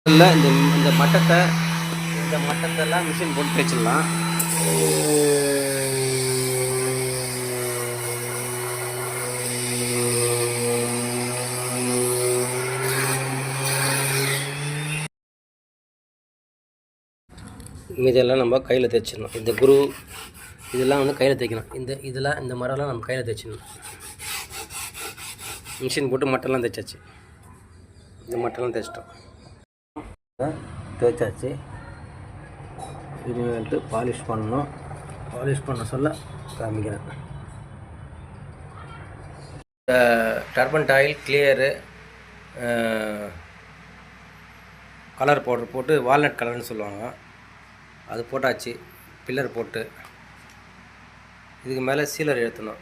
இல்லை இந்த மட்டத்தெல்லாம் மிஷின் போட்டு தேய்ச்சிடலாம். இதெல்லாம் நம்ம கையில் தேய்ச்சிடணும். இந்த குரு இதெல்லாம் வந்து கையில் தேய்க்கணும். இந்த மரம்லாம் நம்ம கையில் தேய்ச்சிடணும். மிஷின் போட்டு மட்டெல்லாம் தேய்ச்சாச்சு. இந்த மட்டெல்லாம் தேய்ச்சிட்டோம், தேய்ச்சாச்சு. இனிமேல்ட்டு பாலிஷ் பண்ணணும். பாலிஷ் பண்ண சொல்ல காமிக்கிறேன். டர்பன்ட் ஆயில், கிளியரு, கலர் பவுடர் போட்டு வால்நட் கலர்னு சொல்லுவாங்க, அது போட்டாச்சு. பில்லர் போட்டு இதுக்கு மேலே சீலர் ஏற்றணும்.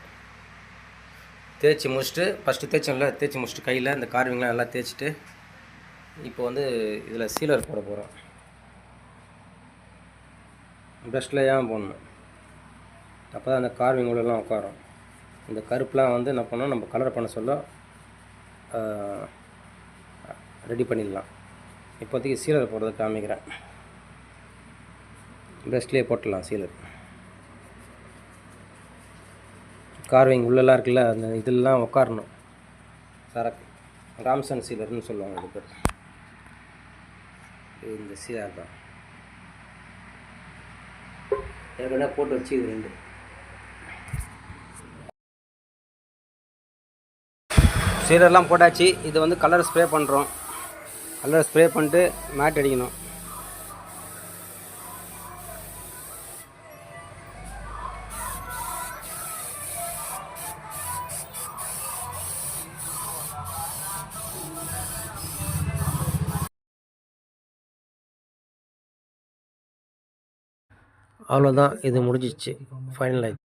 தேய்ச்சி முடிச்சுட்டு ஃபஸ்ட்டு தேய்ச்சி முடிச்சுட்டு கையில் இந்த கார்விங்லாம் நல்லா தேய்ச்சிட்டு இப்போ வந்து இதில் சீலர் போட போகிறோம். ப்ரஷ்டில் ஏன் போடணும், அப்போ தான் அந்த கார்விங் உள்ளெல்லாம் உட்காரும். இந்த கருப்புலாம் வந்து என்ன பண்ணோம், நம்ம கலர் பண்ண சொல்ல ரெடி பண்ணிடலாம். இப்போதைக்கு சீலர் போடுறத காமிக்கிறேன். ப்ரஷ்லேயே போட்டுடலாம் சீலர். கார்விங் உள்ளெல்லாம் இருக்குல்ல, அந்த இதெல்லாம் உட்காரணும். சரக்கு ராம்சன் சீலர்னு சொல்லுவாங்க இது பேர். இந்த சீலர் தான் ஏற்கனவே போட்டு வச்சு இது 2 சீலர்லாம் போட்டாச்சு. இது வந்து கலர் ஸ்ப்ரே பண்ணுறோம். கலர் ஸ்ப்ரே பண்ணிட்டு மேட் அடிக்கணும். அவ்வளோதான், இது முடிஞ்சிச்சு, ஃபைனல் ஆயிடுச்சு.